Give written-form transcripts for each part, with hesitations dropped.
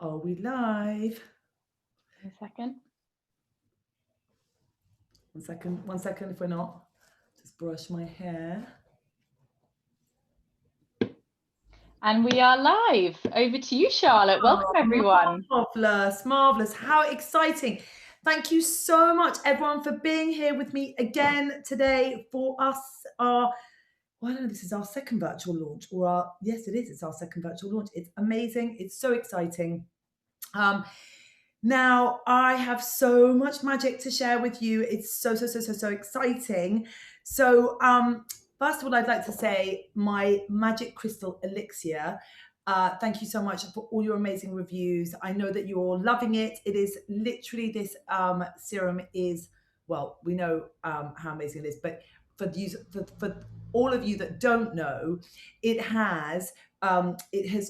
Are we live? A second. 1 second if we're not. Just brush my hair. And we are live. Over to you, Charlotte. Welcome, everyone. Marvellous, marvellous. How exciting. Thank you so much, everyone, for being here with me again today for us. Well, I don't know, this is our second virtual launch, or yes, it is. It's our second virtual launch. It's amazing. It's so exciting. Now, I have so much magic to share with you. It's so exciting. So, first of all, I'd like to say my Magic Crystal Elixir. Thank you so much for all your amazing reviews. I know that you're all loving it. It is literally this serum is, well, we know how amazing it is, but for all of you that don't know, it has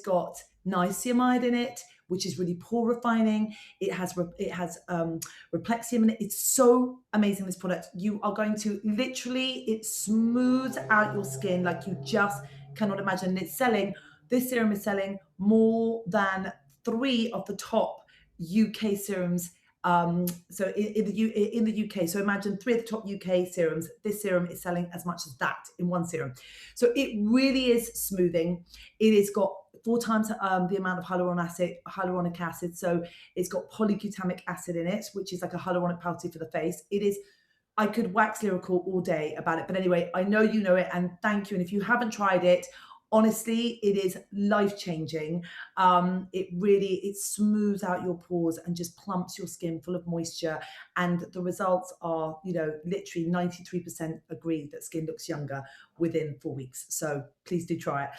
got niacinamide in it, which is really pore refining. It has Replexium in it. It's so amazing, this product. You are going to literally, it smooths out your skin like you just cannot imagine. This serum is selling more than 3 of the top UK serums. So in the UK, so imagine 3 of the top UK serums. This serum is selling as much as that in one serum. So it really is smoothing. It has got 4 times the amount of hyaluronic acid. So it's got polyglutamic acid in it, which is like a hyaluronic powder for the face. It is, I could wax lyrical all day about it. But anyway, I know you know it, and thank you. And if you haven't tried it, honestly, it is life-changing. It smooths out your pores and just plumps your skin full of moisture. And the results are, literally 93% agree that skin looks younger within 4 weeks. So please do try it.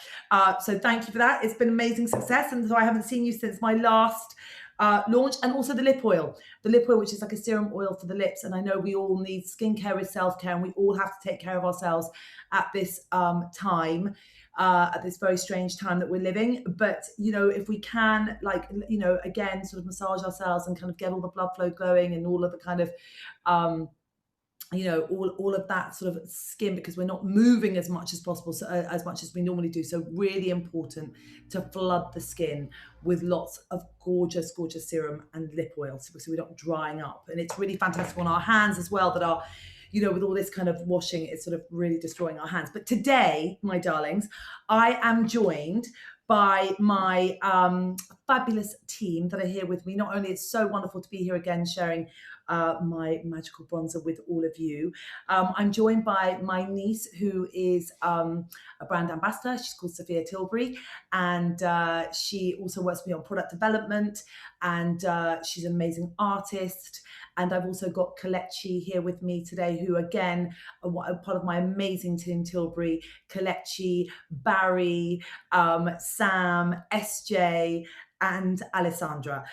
So thank you for that. It's been amazing success. And so I haven't seen you since my last launch. And also the lip oil, which is like a serum oil for the lips. And I know we all need skincare is self-care, and we all have to take care of ourselves at this time. At this very strange time that we're living. But, if we can, again, sort of massage ourselves and kind of get all the blood flow going and all of the kind of, all of that sort of skin, because we're not moving as much as possible, so, as much as we normally do. So really important to flood the skin with lots of gorgeous serum and lip oil, so we're not drying up. And it's really fantastic on our hands as well, that are, with all this kind of washing, it's sort of really destroying our hands. But today, my darlings, I am joined by my fabulous team that are here with me. Not only it's so wonderful to be here again sharing my magical bronzer with all of you. I'm joined by my niece, who is a brand ambassador. She's called Sofia Tilbury, and she also works with me on product development, and she's an amazing artist. And I've also got Kelechi here with me today, who again are part of my amazing Team Tilbury. Kelechi, Barry, Sam, SJ, and Alessandra.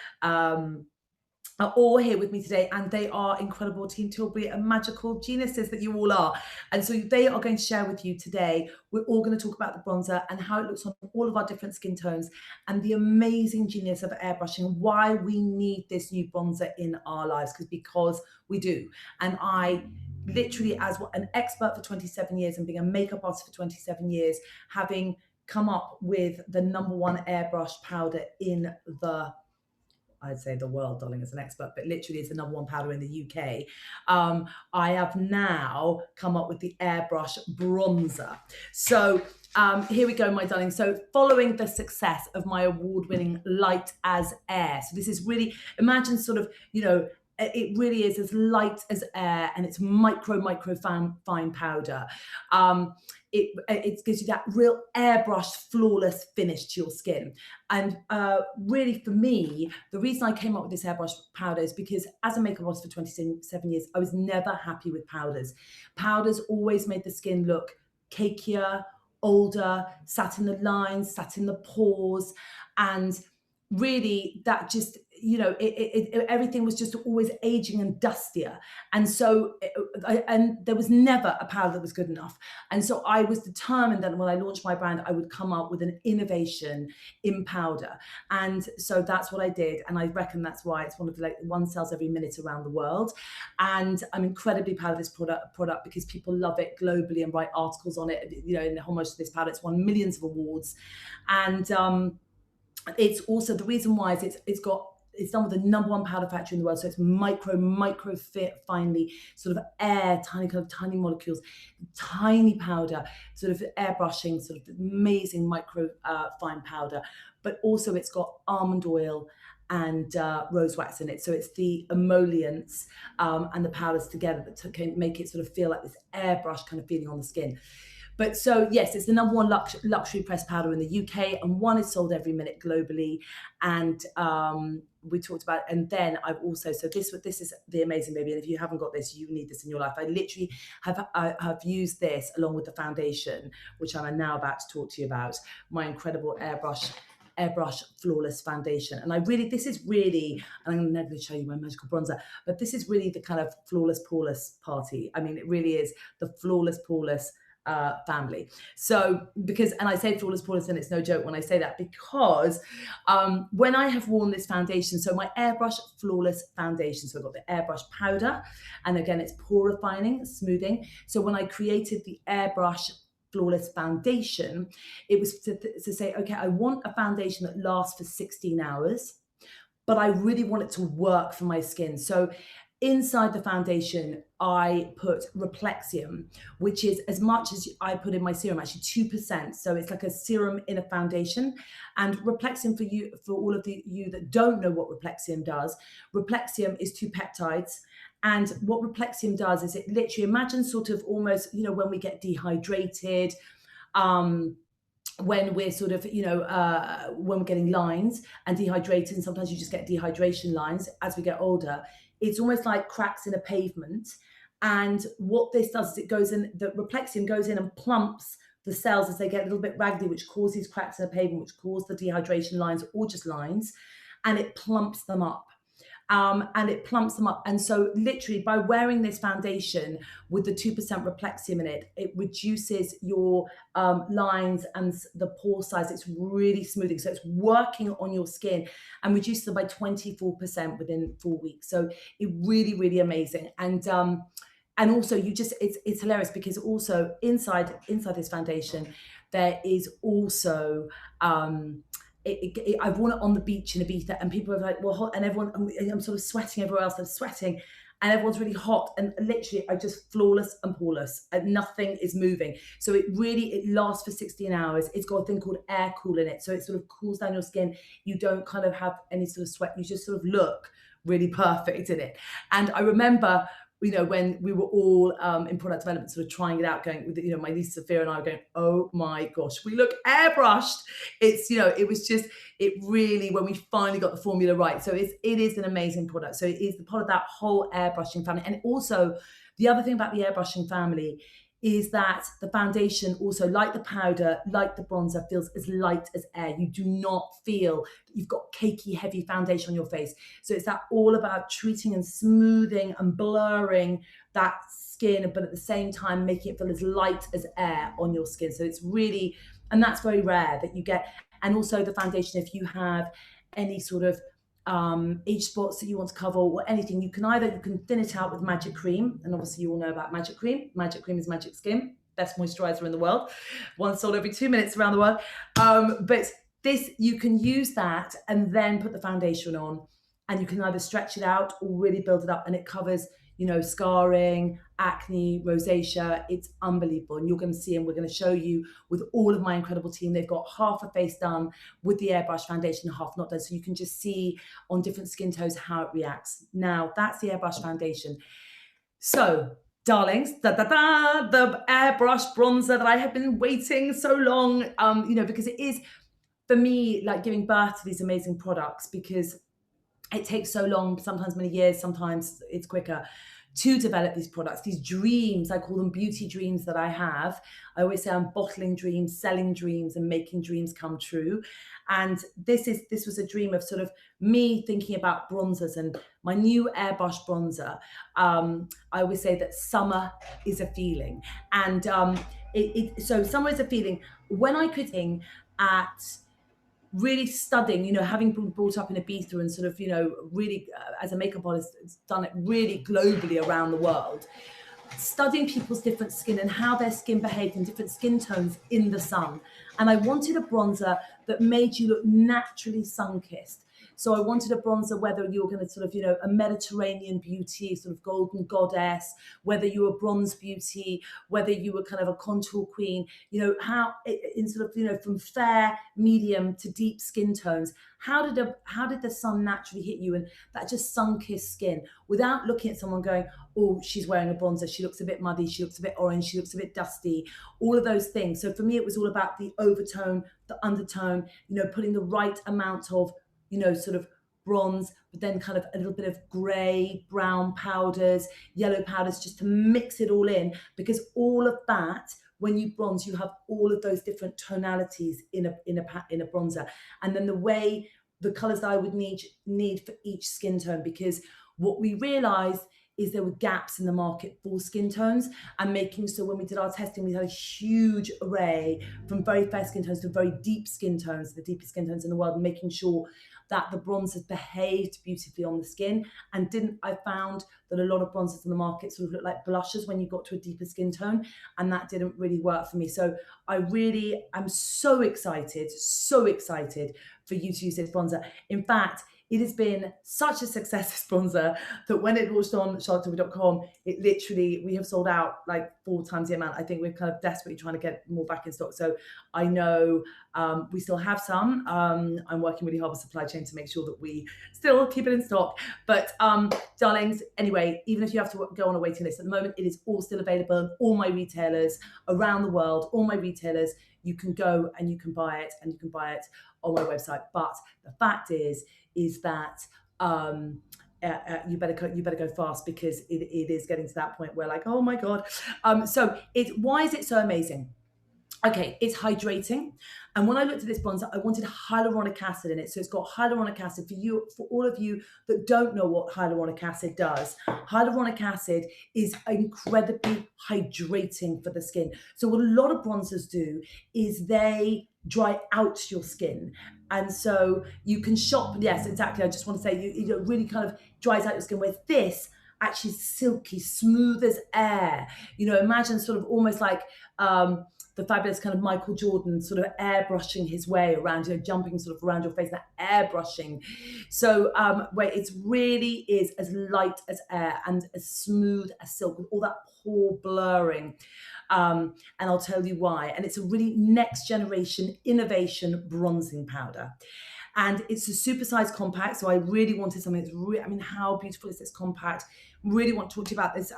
Are all here with me today, and they are incredible Team Tilbury and magical geniuses that you all are. And so they are going to share with you today. We're all going to talk about the bronzer and how it looks on all of our different skin tones, and the amazing genius of airbrushing, and why we need this new bronzer in our lives, because we do. And I literally, as an expert for 27 years and being a makeup artist for 27 years, having come up with the #1 airbrush powder in I'd say the world, darling, as an expert, but literally it's the #1 powder in the UK. I have now come up with the Airbrush Bronzer. So here we go, my darling. So following the success of my award-winning Light as Air. So this is really, imagine sort of, it really is as light as air, and it's micro fine powder. It gives you that real airbrushed, flawless finish to your skin. And really, for me, the reason I came up with this airbrush powder is because as a makeup artist for 27 years, I was never happy with powders. Powders always made the skin look cakier, older, sat in the lines, sat in the pores, and really that just, everything was just always aging and dustier. And so, and there was never a powder that was good enough. And so I was determined that when I launched my brand, I would come up with an innovation in powder. And so that's what I did. And I reckon that's why it's one of the, one sells every minute around the world. And I'm incredibly proud of this product because people love it globally and write articles on it. In the whole most of this powder, it's won millions of awards. And it's also, the reason why is it's done with the #1 powder factory in the world, so it's micro fit finely, sort of tiny molecules, tiny powder, sort of airbrushing, sort of amazing micro fine powder. But also it's got almond oil and rose wax in it, so it's the emollients and the powders together that can make it sort of feel like this airbrush kind of feeling on the skin. But so yes, it's the #1 luxury pressed powder in the UK, and one is sold every minute globally. And we talked about, and then I've also, so this is the amazing baby. And if you haven't got this, you need this in your life. I literally have used this along with the foundation, which I'm now about to talk to you about, my incredible Airbrush Flawless Foundation. And this is really, and I'm never going to show you my magical bronzer, but this is really the kind of flawless poreless party. I mean, it really is the flawless poreless family. So and I say flawless poreless, and it's no joke when I say that, because when I have worn this foundation, so my Airbrush Flawless Foundation, so I've got the airbrush powder, and again it's pore refining, smoothing. So when I created the Airbrush Flawless Foundation, it was to say, okay, I want a foundation that lasts for 16 hours, but I really want it to work for my skin. So inside the foundation, I put Replexium, which is as much as I put in my serum, actually 2%. So it's like a serum in a foundation. And Replexium, for all of you that don't know what Replexium does, Replexium is 2 peptides. And what Replexium does is it literally, imagine sort of almost, when we get dehydrated, when we're sort of, when we're getting lines and dehydrated, and sometimes you just get dehydration lines as we get older. It's almost like cracks in a pavement. And what this does is it goes in, the Replexium goes in and plumps the cells as they get a little bit raggedy, which cause these cracks in a pavement, which cause the dehydration lines or just lines, and it plumps them up. And so literally by wearing this foundation with the 2% Replexium in it, it reduces your lines and the pore size. It's really smoothing. So it's working on your skin and reduces them by 24% within 4 weeks. So it really, really amazing. And also it's hilarious, because also inside this foundation, there is also, I've worn it on the beach in Ibiza, and people are like, well, and everyone, I'm sort of sweating everywhere else, I'm sweating, and everyone's really hot, and literally I just flawless and poreless, and nothing is moving. So it lasts for 16 hours. It's got a thing called air cool in it, so it sort of cools down your skin. You don't kind of have any sort of sweat, you just sort of look really perfect in it. And I remember, when we were all in product development, sort of trying it out, going with, my niece Sofia and I were going, oh my gosh, we look airbrushed. It's, it was just, it really, when we finally got the formula right. So it is an amazing product. So it is the part of that whole airbrushing family. And also the other thing about the airbrushing family is that the foundation also, like the powder, like the bronzer, feels as light as air. You do not feel that you've got cakey, heavy foundation on your face. So it's that all about treating and smoothing and blurring that skin, but at the same time making it feel as light as air on your skin. So it's really, and that's very rare that you get. And also the foundation, if you have any sort of age spots that you want to cover or anything, you can thin it out with Magic Cream, and obviously you all know about Magic Cream. Magic Cream is Magic Skin, best moisturizer in the world, one sold every 2 minutes around the world. But this, you can use that and then put the foundation on, and you can either stretch it out or really build it up, and it covers, scarring, acne, rosacea. It's unbelievable. And you're going to see, and we're going to show you with all of my incredible team, they've got half a face done with the airbrush foundation, half not done. So you can just see on different skin tones how it reacts. Now, that's the airbrush foundation. So, darlings, the airbrush bronzer that I have been waiting so long, because it is, for me, like giving birth to these amazing products, because it takes so long, sometimes many years, sometimes it's quicker, to develop these products, these dreams. I call them beauty dreams that I have. I always say I'm bottling dreams, selling dreams, and making dreams come true. And this was a dream of sort of me thinking about bronzers and my new airbrush bronzer. I always say that summer is a feeling, and so summer is a feeling. When I could think at really studying, having been brought up in Ibiza and sort of, really as a makeup artist, done it really globally around the world. studying people's different skin and how their skin behaved in different skin tones in the sun. And I wanted a bronzer that made you look naturally sun-kissed. So I wanted a bronzer, whether you were going to sort of, you know, a Mediterranean beauty, sort of golden goddess, whether you were bronze beauty, whether you were kind of a contour queen, you know, how in sort of, you know, from fair, medium to deep skin tones, how did the sun naturally hit you? And that just sun-kissed skin, without looking at someone going, oh, she's wearing a bronzer, she looks a bit muddy, she looks a bit orange, she looks a bit dusty, all of those things. So for me, it was all about the overtone, the undertone, you know, putting the right amount of, you know, sort of bronze, but then kind of a little bit of gray, brown powders, yellow powders, just to mix it all in, because all of that, when you bronze, you have all of those different tonalities in a bronzer. And then the colors that I would need for each skin tone, because what we realized is there were gaps in the market for skin tones, and making so when we did our testing, we had a huge array from very fair skin tones to very deep skin tones, the deepest skin tones in the world, and making sure that the bronzers behaved beautifully on the skin. And I found that a lot of bronzers in the market sort of look like blushes when you got to a deeper skin tone, and that didn't really work for me. So I'm so excited for you to use this bronzer. In fact, it has been such a success, this bronzer, that when it launched on charlottetilbury.com, it literally, we have sold out like 4 times the amount. I think we're kind of desperately trying to get more back in stock. So I know we still have some. I'm working really hard with supply chain to make sure that we still keep it in stock. But darlings, anyway, even if you have to go on a waiting list, at the moment, it is all still available in all my retailers around the world, all my retailers. You can go and you can buy it, and you can buy it on my website. But the fact is that you better go fast, because it is getting to that point where, like, oh my God. So why is it so amazing? Okay, it's hydrating. And when I looked at this bronzer, I wanted hyaluronic acid in it. So it's got hyaluronic acid. For all of you that don't know what hyaluronic acid does, hyaluronic acid is incredibly hydrating for the skin. So what a lot of bronzers do is they dry out your skin. And so you can shop, yes, exactly. I just want to say, it really kind of dries out your skin, whereas this actually is silky, smooth as air. You know, imagine sort of almost like the fabulous kind of Michael Jordan sort of airbrushing his way around, you know, jumping sort of around your face, that airbrushing. So where it really is as light as air and as smooth as silk, with all that pore blurring. And I'll tell you why. And it's a really next generation innovation bronzing powder. And it's a supersized compact. So I really wanted something that's really, I mean, how beautiful is this compact? Really want to talk to you about this.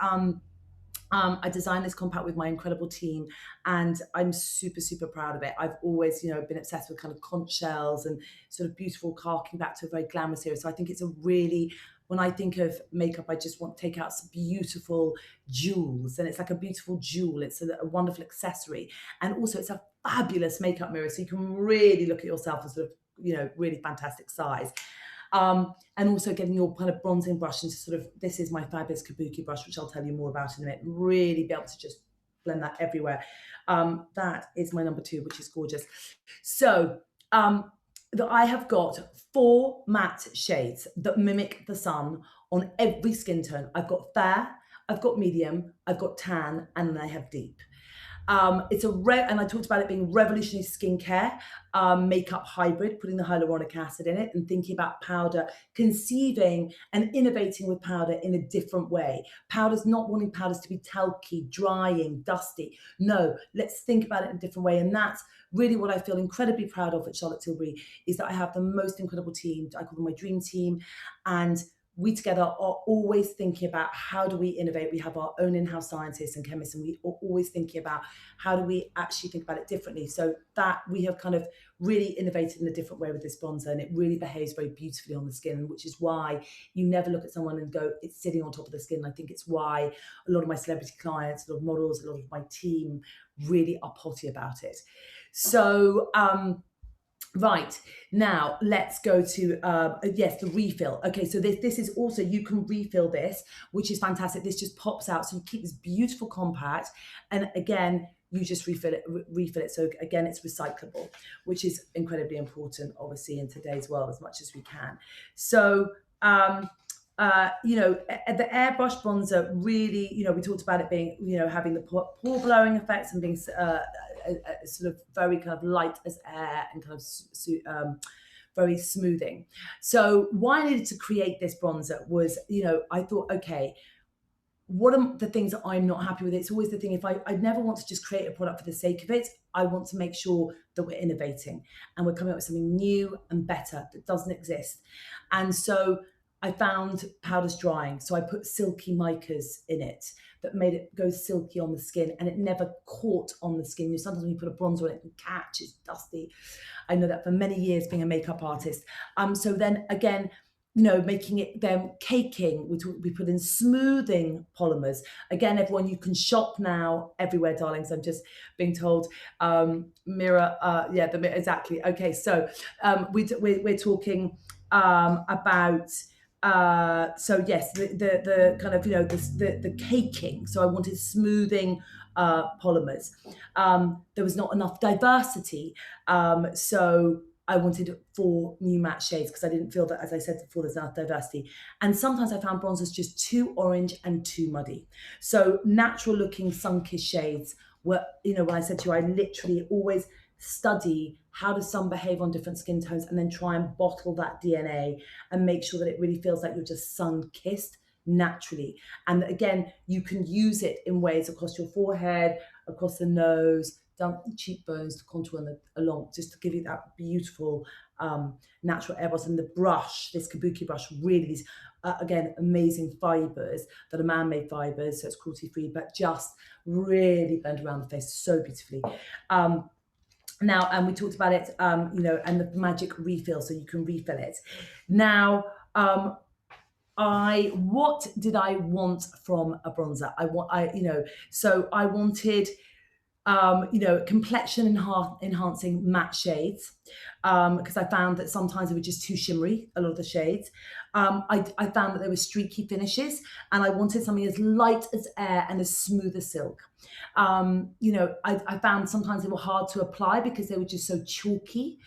I designed this compact with my incredible team, and I'm super, super proud of it. I've always, you know, been obsessed with kind of conch shells and sort of beautiful, harking back to a very glamorous era. So I think it's a really, when I think of makeup, I just want to take out some beautiful jewels, and it's like a beautiful jewel. It's a wonderful accessory. And also it's a fabulous makeup mirror. So you can really look at yourself as sort of, you know, really fantastic size. And also getting your kind of bronzing brush into sort of, this is my fabulous kabuki brush, which I'll tell you more about in a minute, really be able to just blend that everywhere. That is my number 2, which is gorgeous. So I have got 4 matte shades that mimic the sun on every skin tone. I've got fair, I've got medium, I've got tan, and then I have deep. It's and I talked about it being revolutionary skincare, makeup hybrid, putting the hyaluronic acid in it and thinking about powder, conceiving and innovating with powder in a different way. Powders, not wanting powders to be talky, drying, dusty. No, let's think about it in a different way. And that's really what I feel incredibly proud of at Charlotte Tilbury, is that I have the most incredible team. I call them my dream team. And we together are always thinking about how do we innovate. We have our own in-house scientists and chemists, and we are always thinking about how do we actually think about it differently. So that we have kind of really innovated in a different way with this bronzer, and it really behaves very beautifully on the skin, which is why you never look at someone and go, it's sitting on top of the skin. I think it's why a lot of my celebrity clients, a lot of models, a lot of my team really are potty about it. So, right, now let's go to, yes, the refill. Okay, so this is also, you can refill this, which is fantastic. This just pops out, so you keep this beautiful compact, and again, you just refill it. So again, it's recyclable, which is incredibly important, obviously, in today's world, as much as we can. So you know, the airbrush bronzer really, you know, we talked about it being, you know, having the pore blurring effects and being sort of very kind of light as air and kind of very smoothing. So why I needed to create this bronzer was, you know, I thought, okay, what are the things that I'm not happy with? It's always the thing, if I never want to just create a product for the sake of it. I want to make sure that we're innovating and we're coming up with something new and better that doesn't exist. And so I found powders drying. So I put silky micas in it that made it go silky on the skin, and it never caught on the skin. You know, sometimes when you put a bronzer on it, it can catch, it's dusty. I know that for many years being a makeup artist. So then again, you know, making it then caking. We put in smoothing polymers. Again, everyone, you can shop now everywhere, darlings. I'm just being told. Mirror, yeah, the mirror, exactly. Okay, so we're talking about. So yes, the kind of, you know, the caking. So I wanted smoothing polymers. There was not enough diversity, so I wanted 4 new matte shades because I didn't feel that, as I said before, there's enough diversity. And sometimes I found bronzers just too orange and too muddy. So natural looking sun-kissed shades were, you know, when I said to you, I literally always study how does sun behave on different skin tones and then try and bottle that DNA and make sure that it really feels like you're just sun-kissed naturally. And again, you can use it in ways across your forehead, across the nose, down the cheekbones, the contour and along, just to give you that beautiful natural airbrush. And the brush, this kabuki brush, really these again amazing fibers that are man-made fibers, so it's cruelty-free, but just really blend around the face so beautifully. Now, and we talked about it, you know, and the magic refill, so you can refill it. Now, what did I want from a bronzer? So I wanted, you know, complexion enhancing matte shades, because I found that sometimes they were just too shimmery, a lot of the shades. I found that there were streaky finishes, and I wanted something as light as air and as smooth as silk. You know, I found sometimes they were hard to apply because they were just so chalky.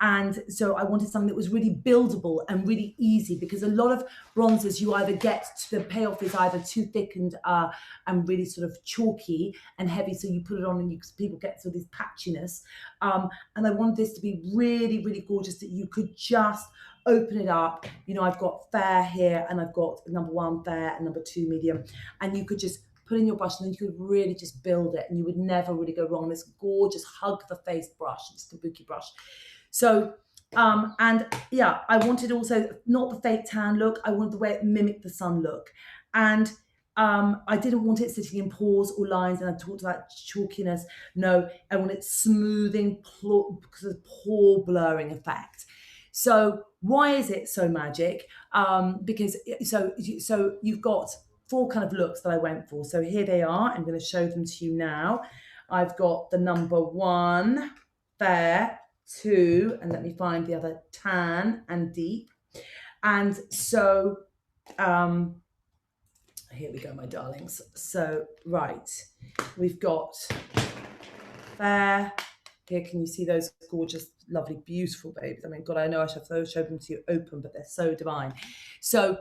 And so I wanted something that was really buildable and really easy, because a lot of bronzers you either get to, the payoff is either too thick and really sort of chalky and heavy, so you put it on and people get sort of this patchiness. And I wanted this to be really, really gorgeous, that you could just open it up. You know, I've got fair here, and I've got number 1 fair and number 2 medium, and you could just put in your brush and then you could really just build it, and you would never really go wrong. This gorgeous hug the face brush, this kabuki brush. So, and yeah, I wanted also not the fake tan look. I wanted the way it mimicked the sun look. And I didn't want it sitting in pores or lines, and I talked about chalkiness. No, I want it smoothing, because of pore blurring effect. So why is it so magic? Because so you've got 4 kind of looks that I went for. So here they are. I'm going to show them to you now. I've got the number 1 fair, 2, and let me find the other, tan and deep. And so here we go, my darlings. So right, we've got fair. Here, can you see those gorgeous, lovely, beautiful babes? I mean, God, I know I should have showed them to you open, but they're so divine. So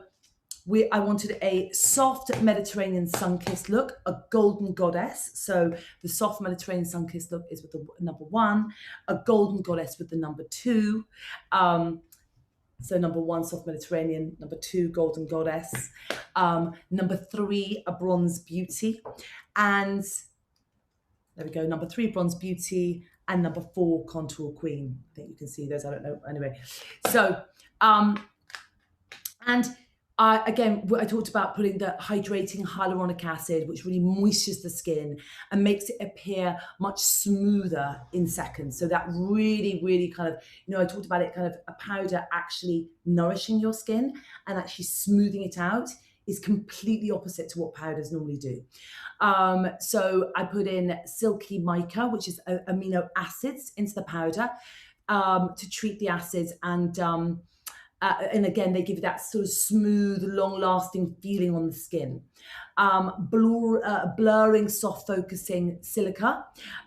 I wanted a soft Mediterranean sun-kissed look, a golden goddess. So the soft Mediterranean sun-kissed look is with the number 1, a golden goddess with the number 2. So number 1, soft Mediterranean, number 2, golden goddess, number 3, a bronze beauty, and there we go, number 3, bronze beauty, and number 4, contour queen. I think you can see those, I don't know, anyway. So, and again, I talked about putting the hydrating hyaluronic acid, which really moistures the skin and makes it appear much smoother in seconds. So that really, really kind of, you know, I talked about it, kind of a powder actually nourishing your skin and actually smoothing it out is completely opposite to what powders normally do. So I put in silky mica, which is amino acids, into the powder to treat the acids, and and again, they give you that sort of smooth, long-lasting feeling on the skin. Blurring, soft focusing silica.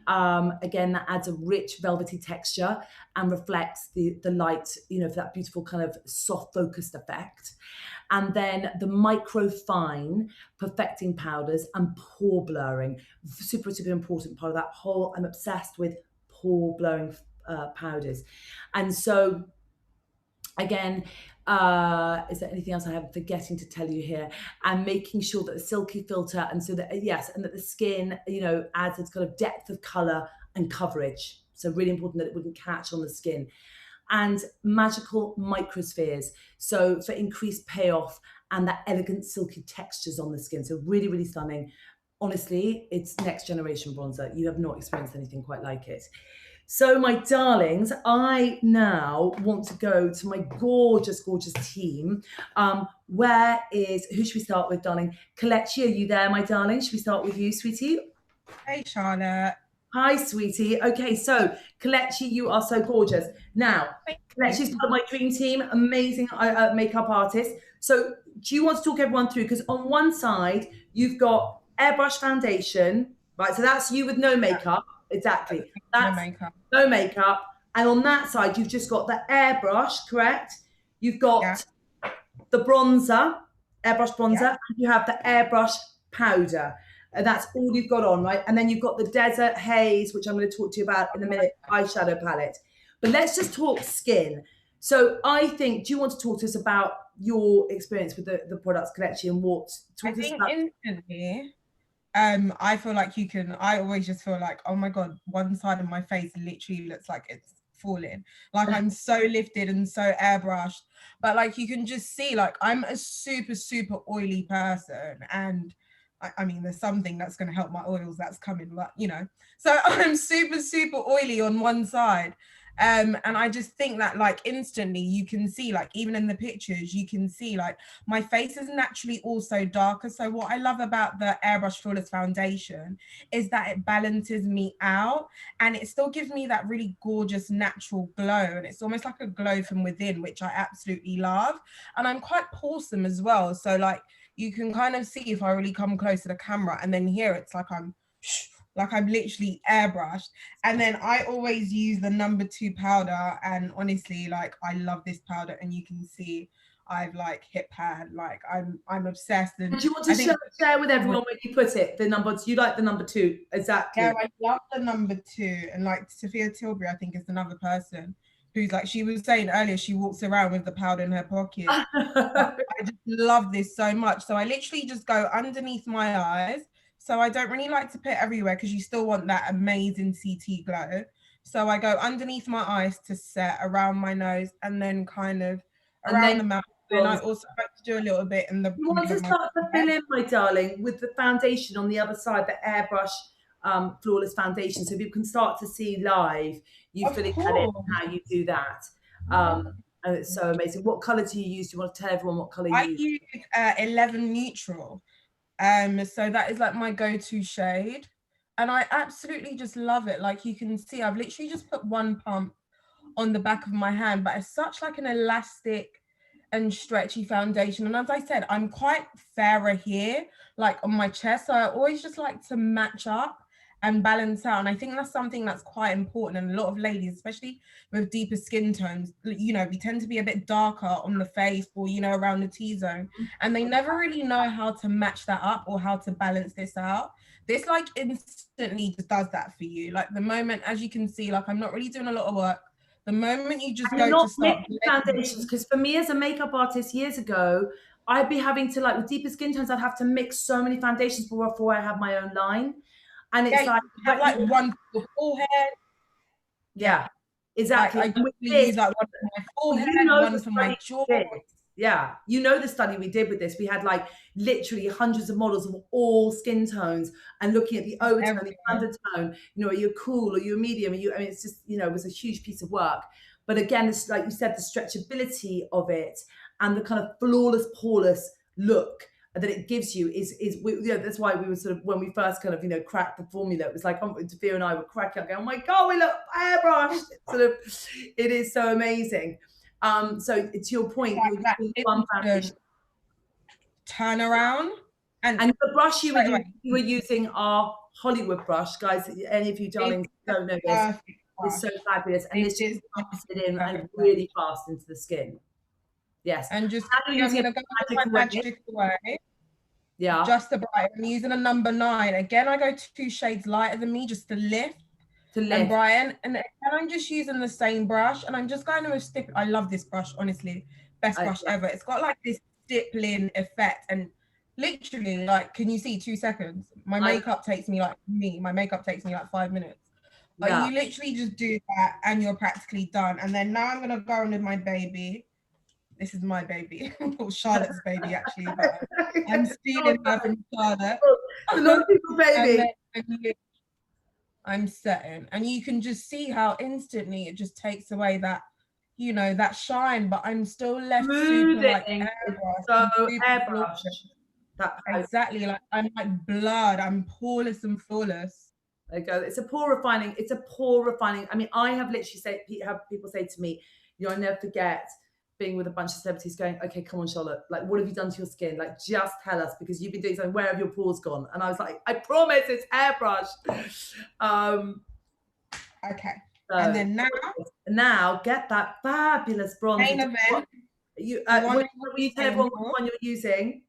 Again, that adds a rich velvety texture and reflects the light, you know, for that beautiful kind of soft focused effect. And then the micro-fine perfecting powders and pore blurring. Super, super important part of that whole, I'm obsessed with pore blurring powders. And so, again, is there anything else I am forgetting to tell you here? And making sure that the silky filter, and so that, yes, and that the skin, you know, adds its kind of depth of color and coverage. So really important that it wouldn't catch on the skin. And magical microspheres, so for increased payoff and that elegant silky textures on the skin. So really, really stunning. Honestly, it's next generation bronzer. You have not experienced anything quite like it. So my darlings, I now want to go to my gorgeous, gorgeous team. Who should we start with, darling? Kelechi, are you there, my darling? Should we start with you, sweetie? Hey, Charlotte. Hi, sweetie. Okay, so Kelechi, you are so gorgeous. Now, Kelechi's part of my dream team, amazing makeup artist. So do you want to talk everyone through? Because on one side, you've got airbrush foundation, right? So that's you with no makeup. Exactly. That's no makeup. And on that side, you've just got the airbrush, correct? You've got the bronzer, airbrush bronzer. And you have the airbrush powder. And that's all you've got on, right? And then you've got the Desert Haze, which I'm going to talk to you about in a minute, eyeshadow palette. But let's just talk skin. So I think, do you want to talk to us about your experience with the products, Kelechi, and what? I think instantly, I feel like I always just feel like, oh my God, one side of my face literally looks like it's falling. Like I'm so lifted and so airbrushed. But like you can just see, like I'm a super, super oily person. And I mean, there's something that's going to help my oils that's coming, but you know, so I'm super, super oily on one side. And I just think that like instantly you can see, like even in the pictures, you can see like my face is naturally also darker. So what I love about the Airbrush Flawless Foundation is that it balances me out and it still gives me that really gorgeous natural glow. And it's almost like a glow from within, which I absolutely love. And I'm quite porcelain as well. So like, you can kind of see if I really come close to the camera, and then here it's like I'm literally airbrushed. And then I always use the #2 powder, and honestly, like I love this powder, and you can see I've like hit pan, like I'm obsessed. And do you want to share with everyone where you put it? The number, you like the #2, exactly? Yeah, I love the #2, and like Sofia Tilbury, I think is another person who's like, she was saying earlier, she walks around with the powder in her pocket. I just love this so much. So I literally just go underneath my eyes. So I don't really like to put it everywhere because you still want that amazing CT glow. So I go underneath my eyes to set, around my nose, and then kind of around the mouth. And I also like to do a little bit in the... You want to start to fill in, my darling, with the foundation on the other side, the Airbrush Flawless Foundation. So people can start to see live you filling that in, how you do that. And it's so amazing. What colour do you use? Do you want to tell everyone what colour you use? I use 11 Neutral. So that is like my go-to shade. And I absolutely just love it. Like you can see, I've literally just put one pump on the back of my hand, but it's such like an elastic and stretchy foundation. And as I said, I'm quite fairer here, like on my chest. So I always just like to match up and balance out. And I think that's something that's quite important. And a lot of ladies, especially with deeper skin tones, you know, we tend to be a bit darker on the face or, you know, around the T-zone. And they never really know how to match that up or how to balance this out. This like instantly just does that for you. Like the moment, as you can see, like I'm not really doing a lot of work. The moment you just go to start foundations, because for me as a makeup artist years ago, I'd be having to, like with deeper skin tones, I'd have to mix so many foundations before I have my own line. And it's like one for the forehead. Yeah, exactly. Like, I use like one for my forehead, one for my jaw. Yeah, you know the study we did with this. We had like literally hundreds of models of all skin tones and looking at the overtone, the undertone. You know, are you cool? Are you a medium? I mean, it's just, you know, it was a huge piece of work. But again, it's like you said, the stretchability of it and the kind of flawless, poreless look that it gives you is that's why we were sort of, when we first kind of, you know, cracked the formula, it was like Sophia and I were cracking up going, oh my God, we look airbrushed. It is so amazing. So to your point, Like you're that using one foundation. Turn around. And the brush you were away. using our Hollywood brush, guys. Any of you darlings don't know this, it's so fabulous, and this just pops it in and really fast into the skin. Yes, and just I'm going to go with my magic away. Yeah, just the bright. I'm using a number 9. Again, I go 2 shades lighter than me, just to lift and brighten. And I'm just using the same brush, and I'm just going to stick. I love this brush, honestly, best brush ever. It's got like this stippling effect, and literally, like, can you see 2 seconds? My makeup takes me like 5 minutes. But you literally just do that, and you're practically done. And then now I'm gonna go on with my baby. This is my baby, or Charlotte's baby, actually, but I'm stealing her from Charlotte. A lot of people's baby. I'm setting, and you can just see how instantly it just takes away that, you know, that shine, but I'm still left super like airbrush. So airbrush. Exactly, like I'm like blurred, I'm poreless and flawless. There you go. It's a pore refining. It's a pore refining. I mean, I have literally have people say to me, you know, I never forget being with a bunch of celebrities going, okay, come on, Charlotte, like, what have you done to your skin? Like, just tell us, because you've been doing something. Where have your pores gone? And I was like, I promise, it's airbrush. Okay. So, and then now get that fabulous bronze. Main event. Will you tell everyone what one you're using?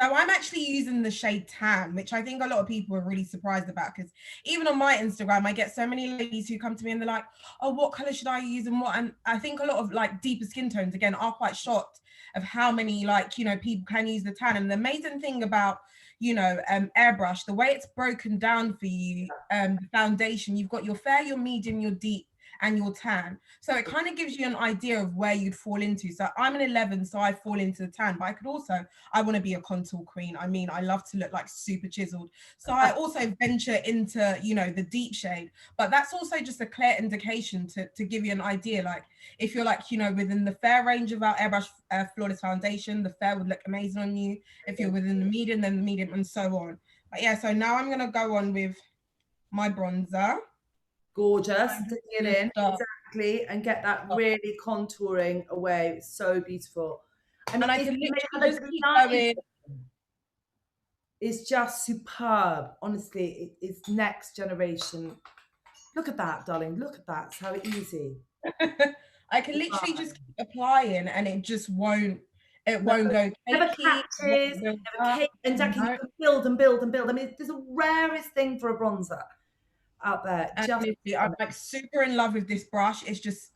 So I'm actually using the shade Tan, which I think a lot of people are really surprised about, because even on my Instagram, I get so many ladies who come to me and they're like, oh, what color should I use and what? And I think a lot of like deeper skin tones, again, are quite shocked of how many, like, you know, people can use the Tan. And the amazing thing about, you know, airbrush, the way it's broken down for you, the foundation, you've got your fair, your medium, your deep, and your tan. So it kind of gives you an idea of where you'd fall into. So I'm an 11, so I fall into the tan, but I could also, I want to be a contour queen. I mean, I love to look like super chiseled. So I also venture into, you know, the deep shade, but that's also just a clear indication to give you an idea. Like if you're like, you know, within the fair range of our airbrush flawless foundation, the fair would look amazing on you. If you're within the medium, then the medium, and so on. But yeah, so now I'm going to go on with my bronzer. Gorgeous, sticking it in, exactly, and get that really contouring away. It's so beautiful. I mean, I can just keep going. It's just superb. Honestly, it's next generation. Look at that, darling. Look at that. It's how easy. I can literally just keep applying, and it just won't. It won't go. Never catches. Never exactly. You can build and build and build. I mean, it's the rarest thing for a bronzer out there. I'm like super in love with this brush. It's just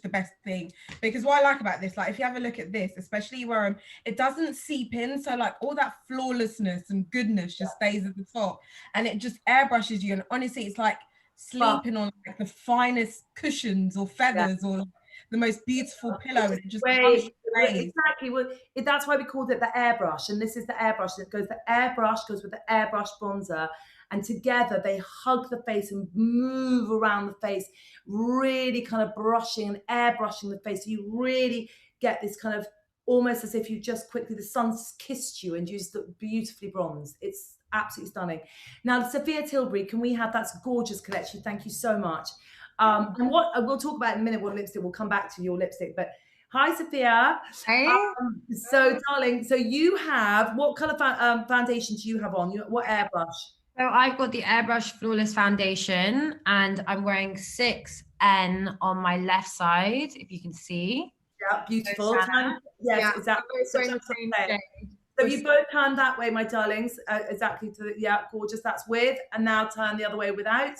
the best thing, because what I like about this, like if you have a look at this, especially where it doesn't seep in, so like all that flawlessness and goodness just stays at the top, and it just airbrushes you. And honestly, it's like sleeping on like the finest cushions or feathers or the most beautiful pillow, and it just exactly. Well, that's why we called it the airbrush, and this is the airbrush. The airbrush goes with the airbrush bronzer, and together they hug the face and move around the face, really kind of brushing and airbrushing the face. So you really get this kind of almost as if you just quickly, the sun's kissed you and you just look beautifully bronzed. It's absolutely stunning. Now, Sofia Tilbury, can we have that's gorgeous collection? Thank you so much. And what we'll talk about in a minute, what lipstick, we'll come back to your lipstick, but hi, Sofia. Hey. So, darling, so you have, what color foundation do you have on? What airbrush? So I've got the Airbrush Flawless Foundation, and I'm wearing 6N on my left side, if you can see. Yeah, beautiful. Yes, exactly. So you both turn that way, my darlings. Exactly. Gorgeous. That's with, and now turn the other way without.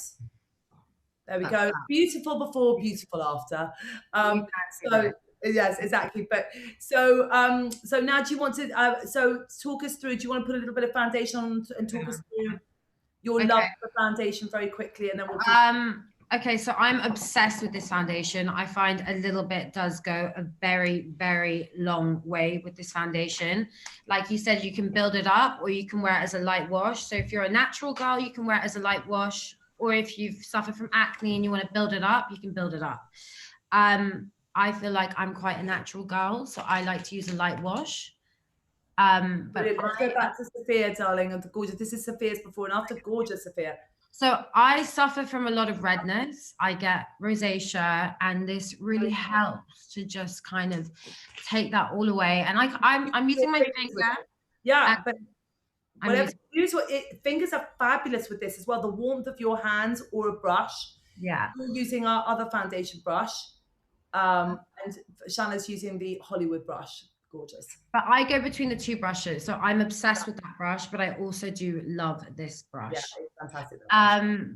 There we go. Beautiful before, beautiful after. So yes, exactly. But so now do you want to so talk us through? Do you want to put a little bit of foundation on and talk us through your love for the foundation very quickly, and then we'll okay, so I'm obsessed with this foundation. I find a little bit does go a very, very long way with this foundation. Like you said, you can build it up, or you can wear it as a light wash. So if you're a natural girl, you can wear it as a light wash, or if you've suffered from acne and you want to build it up, you can build it up. I feel like I'm quite a natural girl, so I like to use a light wash. But let's go back to Sofia, darling, and the gorgeous. This is Sofia's before and after. Gorgeous, Sofia. So I suffer from a lot of redness. I get rosacea, and this really helps to just kind of take that all away. And I'm using my finger. Yeah, but whatever, using, fingers are fabulous with this as well. The warmth of your hands or a brush. yeah. We're using our other foundation brush, and Shanna's using the Hollywood brush. Gorgeous. But I go between the two brushes, so I'm obsessed with that brush, but I also do love this brush. Yeah, it's fantastic.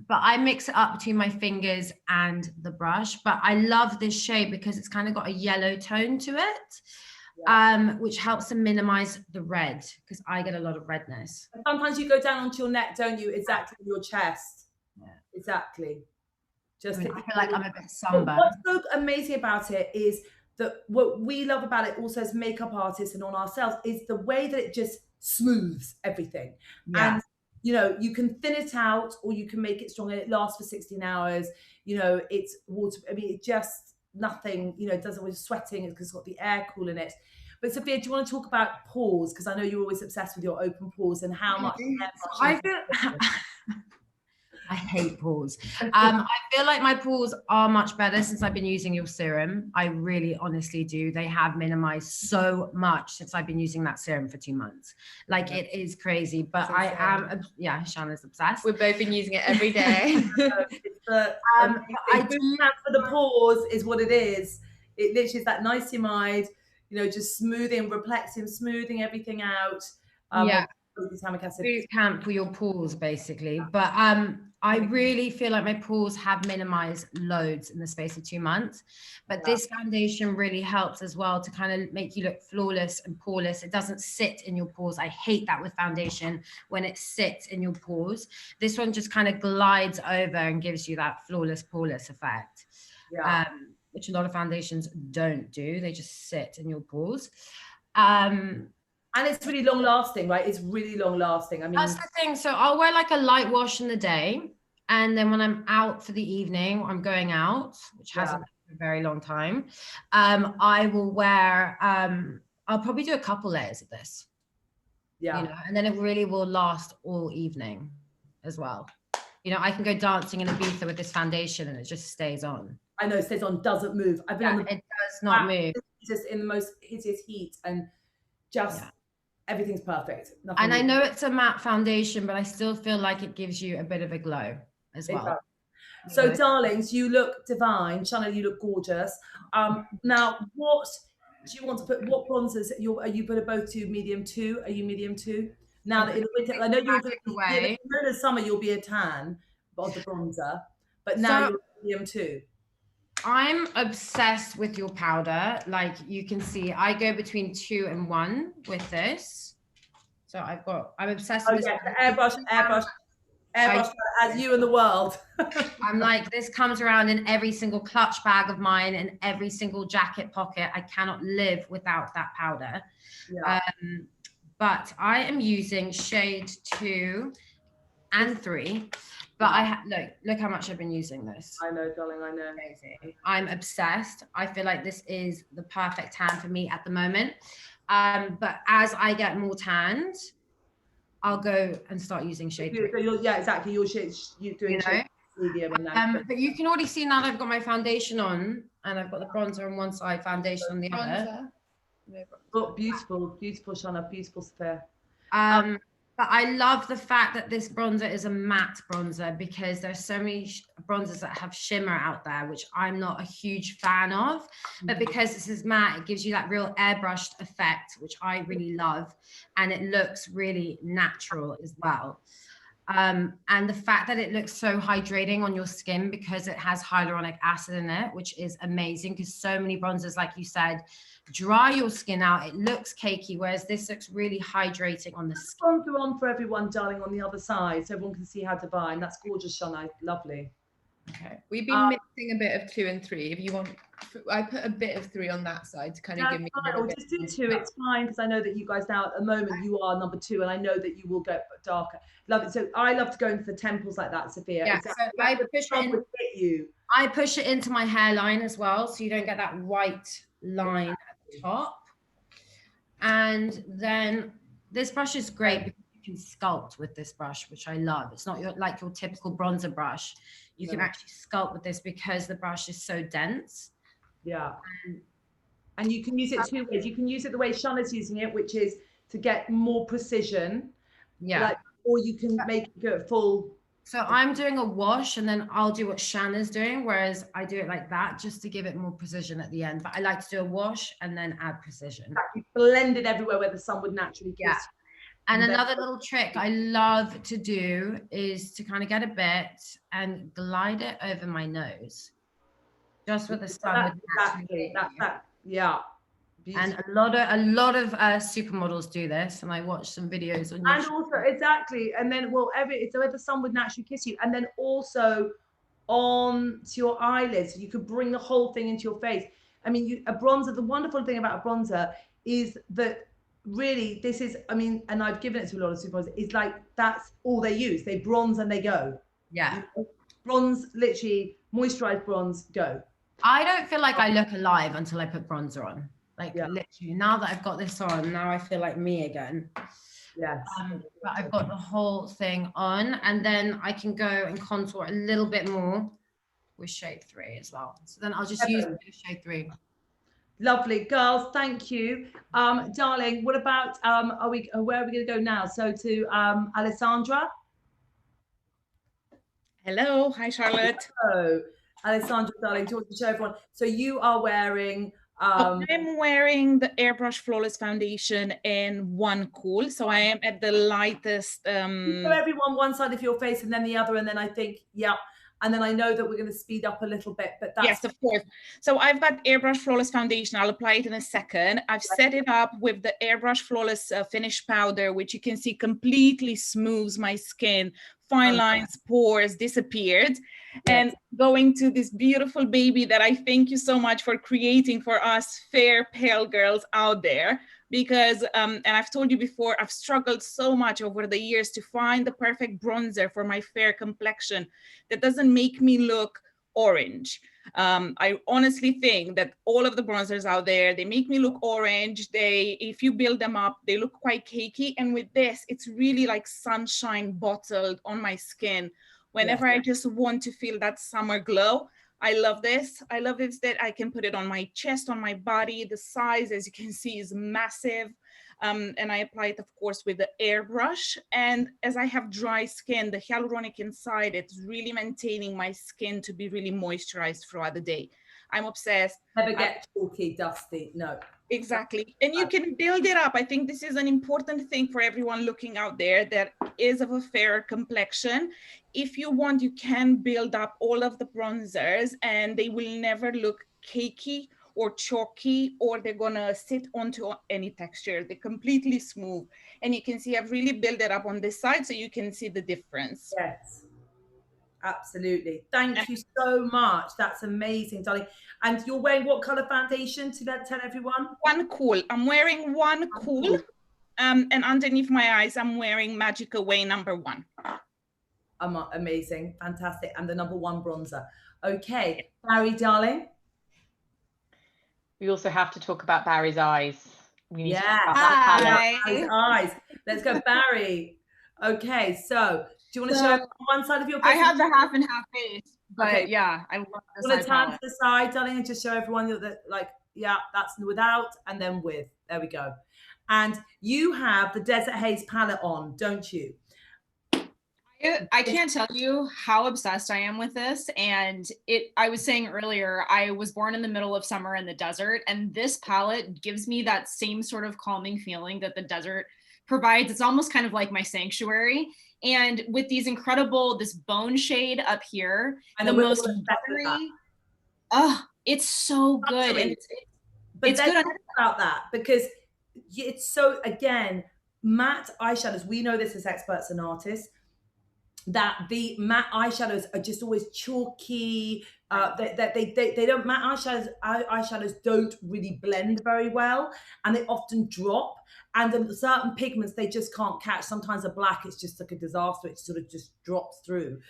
But I mix it up between my fingers and the brush. But I love this shade because it's kind of got a yellow tone to it, which helps to minimize the red, because I get a lot of redness. Sometimes you go down onto your neck, don't you? Exactly, your chest. Yeah. Exactly. Just I feel like I'm a bit sunburned. What's so amazing about it is that what we love about it also as makeup artists and on ourselves is the way that it just smooths everything. Yeah. And you know, you can thin it out or you can make it strong and it lasts for 16 hours. You know, it's water, I mean, it just nothing, you know, it doesn't with sweating because it's got the air cool in it. But Sophia, do you want to talk about pores? Because I know you're always obsessed with your open pores and how much I hate pores. I feel like my pores are much better since I've been using your serum. I really honestly do. They have minimized so much since I've been using that serum for 2 months. Like, it is crazy, but I am, yeah, Shanna's obsessed. We've both been using it every day. For the pores is what it is. It literally is that niacinamide, you know, just smoothing, reflecting, smoothing everything out. Yeah. Glutamic acid. Boot camp for your pores, basically. But I really feel like my pores have minimized loads in the space of 2 months. But this foundation really helps as well to kind of make you look flawless and poreless. It doesn't sit in your pores. I hate that with foundation when it sits in your pores. This one just kind of glides over and gives you that flawless, poreless effect, which a lot of foundations don't do. They just sit in your pores. And it's really long lasting, right? It's really long lasting. I mean, that's the thing. So I'll wear like a light wash in the day. And then when I'm out for the evening, I'm going out, which hasn't been for a very long time. I will wear, I'll probably do a couple layers of this. Yeah. You know, and then it really will last all evening as well. You know, I can go dancing in Ibiza with this foundation and it just stays on. I know, it stays on, doesn't move. I've been on the, it does not move. It's just in the most hideous heat and just... everything's perfect. And I know it's a matte foundation, but I still feel like it gives you a bit of a glow as well. So, darlings, you look divine. Shanna, you look gorgeous. Now, what do you want to put? What bronzers are you going to both do medium 2? Are you medium 2? Now that in the winter, I know you're going to be in the summer, you'll be a tan of the bronzer, but now you're medium 2. I'm obsessed with your powder. Like you can see, I go between 2 and 1 with this. So I'm obsessed with this. Airbrush as you in the world. I'm like, this comes around in every single clutch bag of mine and every single jacket pocket. I cannot live without that powder. Yeah. But I am using shade 2 and 3. But look how much I've been using this. I know, darling, I know. Amazing. I'm obsessed. I feel like this is the perfect tan for me at the moment. But as I get more tanned, I'll go and start using shade 3. So yeah, exactly. You're doing shade medium and that. But you can already see now that I've got my foundation on and I've got the bronzer on one side, foundation on the other. Oh, beautiful, beautiful, Shanna, beautiful, Sophia. But I love the fact that this bronzer is a matte bronzer because there's so many bronzers that have shimmer out there, which I'm not a huge fan of. But because this is matte, it gives you that real airbrushed effect, which I really love. And it looks really natural as well. And the fact that it looks so hydrating on your skin because it has hyaluronic acid in it, which is amazing because so many bronzers, like you said, dry your skin out. It looks cakey, whereas this looks really hydrating on the skin. Bronzer on for everyone, darling, on the other side, so everyone can see how divine. That's gorgeous, Shanna. Lovely. Okay, we've been mixing a bit of 2 and 3. If you want, I put a bit of 3 on that side to kind of give me a little bit. Just do 2. It's fine because I know that you guys now at the moment you are number 2, and I know that you will get darker. Love it. So I love to go into the temples like that, Sophia. Yeah. Exactly. So I push it into my hairline as well, so you don't get that white line at the top. And then this brush is great because you can sculpt with this brush, which I love. It's not like your typical bronzer brush. You can actually sculpt with this because the brush is so dense. Yeah. And you can use it two ways. You can use it the way Charlotte's using it, which is to get more precision. Yeah. Or you can make it go full. So I'm doing a wash and then I'll do what Shanna's doing, whereas I do it like that just to give it more precision at the end. But I like to do a wash and then add precision. You blend it everywhere where the sun would naturally kiss. Yeah. And another little trick I love to do is to kind of get a bit and glide it over my nose. Just with the sun would naturally hit you. Yeah. Beautiful. And a lot of supermodels do this, and I watched some videos on YouTube. And also, exactly, and then so the sun would naturally kiss you, and then also on to your eyelids, you could bring the whole thing into your face. I mean, a bronzer. The wonderful thing about a bronzer is that really this is. I mean, and I've given it to a lot of supermodels. It's like that's all they use. They bronze and they go. Yeah. Bronze, literally moisturized bronze, go. I don't feel like I look alive until I put bronzer on. Like literally, now that I've got this on, now I feel like me again. Yes. But I've got the whole thing on, and then I can go and contour a little bit more with shade 3 as well. So then I'll just use a bit of shade 3. Lovely, girls. Thank you, darling. What about where are we going to go now? So to Alessandra. Hello, hi Charlotte. Hello, Alessandra, darling. Do you want to show everyone? So you are wearing. I'm wearing the Airbrush Flawless Foundation in 1 Cool. So I am at the lightest. Show everyone one side of your face and then the other, and then I think, yeah. And then I know that we're going to speed up a little bit, but that's... Yes, of course. So I've got Airbrush Flawless Foundation. I'll apply it in a second. I've set it up with the Airbrush Flawless Finish Powder, which you can see completely smooths my skin. Fine lines, pores disappeared. And going to this beautiful baby that I thank you so much for creating for us fair, pale girls out there. Because, and I've told you before, I've struggled so much over the years to find the perfect bronzer for my fair complexion that doesn't make me look orange. I honestly think that all of the bronzers out there, they make me look orange. If you build them up, they look quite cakey. And with this, it's really like sunshine bottled on my skin. Whenever I just want to feel that summer glow, I love this. I love it that I can put it on my chest, on my body. The size, as you can see, is massive. And I apply it, of course, with the airbrush. And as I have dry skin, the hyaluronic inside, it's really maintaining my skin to be really moisturized throughout the day. I'm obsessed. Never get chalky, dusty, no. Exactly. And you can build it up. I think this is an important thing for everyone looking out there that is of a fairer complexion. If you want, you can build up all of the bronzers and they will never look cakey or chalky, or they're gonna sit onto any texture. They're completely smooth. And you can see I've really built it up on this side so you can see the difference. Yes, absolutely. Thank you so much. That's amazing, darling. And you're wearing what color foundation to tell everyone? 1 Cool. I'm wearing 1 Cool. And underneath my eyes, I'm wearing Magic Away #1. Amazing, fantastic. And the #1 bronzer. Okay, Barry, darling. We also have to talk about Barry's eyes. We need to talk about that Barry's eyes. Let's go, Barry. Okay, so do you want to show one side of your face? I have the half and half face, but yeah, I love this. Want to turn to the side, darling, and just show everyone that, like, yeah, that's without and then with. There we go. And you have the Desert Haze palette on, don't you? I can't tell you how obsessed I am with this. And I was saying earlier, I was born in the middle of summer in the desert, and this palette gives me that same sort of calming feeling that the desert provides. It's almost kind of like my sanctuary. And with these incredible, this bone shade up here, and the most buttery, it's so good. And it's good about that because it's so, again, matte eyeshadows. We know this as experts and artists, that the matte eyeshadows are just always chalky. They don't, matte eyeshadows don't really blend very well, and they often drop. And then certain pigments they just can't catch. Sometimes a black, it's just like a disaster. It sort of just drops through.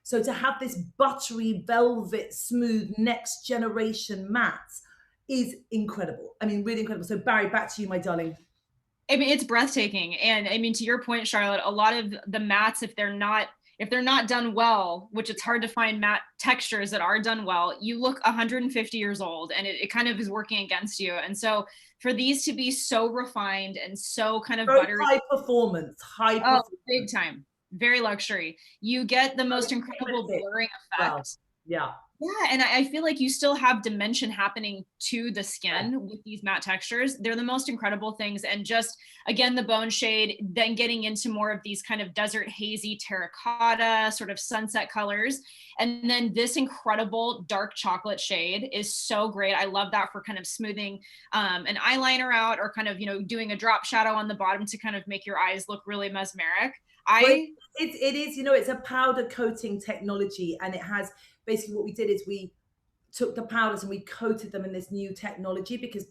So to have this buttery, velvet, smooth, next generation mattes is incredible. I mean, really incredible. So Barry, back to you, my darling. I mean, it's breathtaking. And I mean, to your point, Charlotte, a lot of the mattes, if they're not done well, which it's hard to find matte textures that are done well, you look 150 years old, and it kind of is working against you. And so for these to be so refined and so kind of Very buttery, high performance, oh, big time, very luxury. You get the most incredible blurring effects. Yeah. Yeah, and I feel like you still have dimension happening to the skin with these matte textures. They're the most incredible things. And just, again, the bone shade, then getting into more of these kind of desert hazy terracotta, sort of sunset colors. And then this incredible dark chocolate shade is so great. I love that for kind of smoothing an eyeliner out, or kind of, you know, doing a drop shadow on the bottom to kind of make your eyes look really mesmeric. It is, you know, it's a powder coating technology, and it has, basically what we did is we took the powders and we coated them in this new technology, because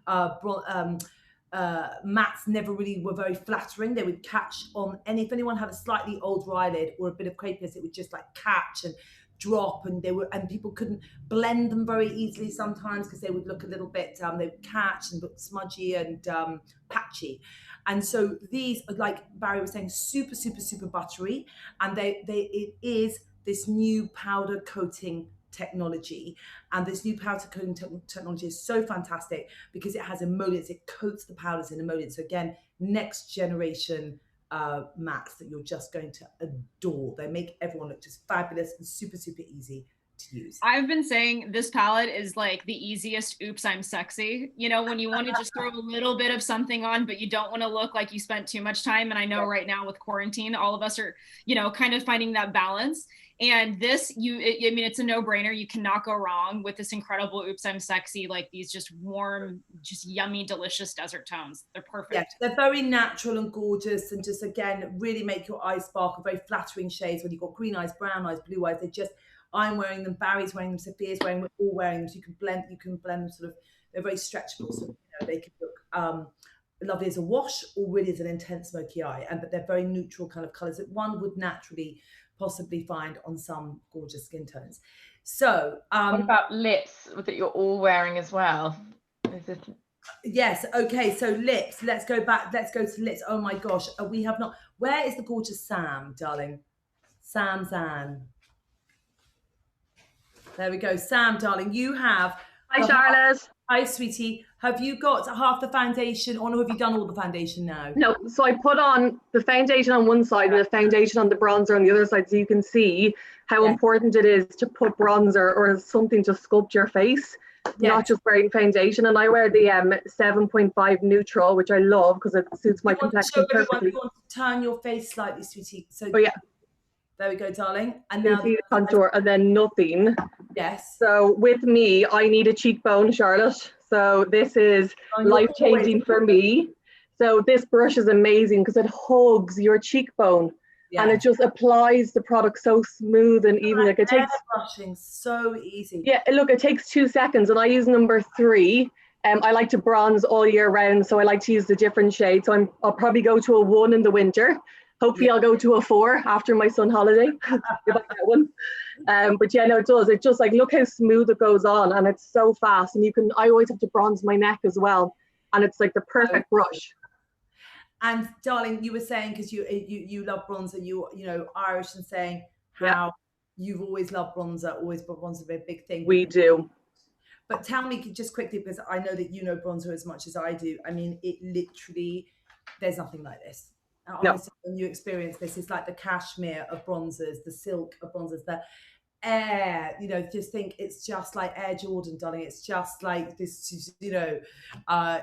mattes never really were very flattering. They would catch on, and if anyone had a slightly older eyelid or a bit of crepiness, it would just like catch and drop, and people couldn't blend them very easily sometimes, because they would look a little bit, they would catch and look smudgy and patchy. And so these, like Barry was saying, super, super, super buttery, and it is this new powder coating technology. And this new powder coating technology is so fantastic because it has emollients. It coats the powders in emollients. So again, next generation mattes that you're just going to adore. They make everyone look just fabulous and super, super easy to use. I've been saying this palette is like the easiest oops, I'm sexy. You know, when you want to just throw a little bit of something on, but you don't want to look like you spent too much time. And I know right now with quarantine, all of us are, you know, kind of finding that balance. And this, I mean, it's a no-brainer. You cannot go wrong with this incredible oops, I'm sexy, like these just warm, just yummy, delicious desert tones. They're perfect. Yeah, they're very natural and gorgeous, and just, again, really make your eyes sparkle. Very flattering shades when you've got green eyes, brown eyes, blue eyes. They just, I'm wearing them, Barry's wearing them, Sophia's wearing them, we're all wearing them. So you can blend them sort of, they're very stretchable. So, you know, they can look lovely as a wash or really as an intense smoky eye. But they're very neutral kind of colors that one would naturally possibly find on some gorgeous skin tones. So what about lips that you're all wearing as well? Yes, okay, so lips, let's go to lips. Oh my gosh, we have not, where is the gorgeous Sam, darling? Sam Zan. There we go. Sam, darling, you have. Hi, Charlotte. Hi, sweetie. Have you got half the foundation on, or have you done all the foundation now? No, so I put on the foundation on one side and the foundation on the bronzer on the other side, so you can see how important it is to put bronzer or something to sculpt your face, not just wearing foundation. And I wear the 7.5 neutral, which I love because it suits my complexion perfectly. You want to turn your face slightly, sweetie. So yeah. There we go, darling. And now see the contour and then nothing. Yes. So with me, I need a cheekbone, Charlotte. So this is life-changing for me. So this brush is amazing because it hugs your cheekbone and it just applies the product so smooth and even. Like it takes brushing so easy. Yeah, look, it takes 2 seconds, and I use number 3. I like to bronze all year round, so I like to use the different shades. So I'll probably go to a 1 in the winter. Hopefully I'll go to a 4 after my son holiday, if I get one. But yeah, no, it does. It just, like, look how smooth it goes on, and it's so fast. And I always have to bronze my neck as well. And it's like the perfect brush. And darling, you were saying, because you love bronzer, you know, Irish, and saying how you've always loved bronzer, bronzer a big thing. We do. But tell me just quickly, because I know that you know bronzer as much as I do. I mean, it literally, there's nothing like this. Honestly, when you experience this, it's like the cashmere of bronzers, the silk of bronzers, the air, you know, just think it's just like Air Jordan, darling. It's just like this, you know,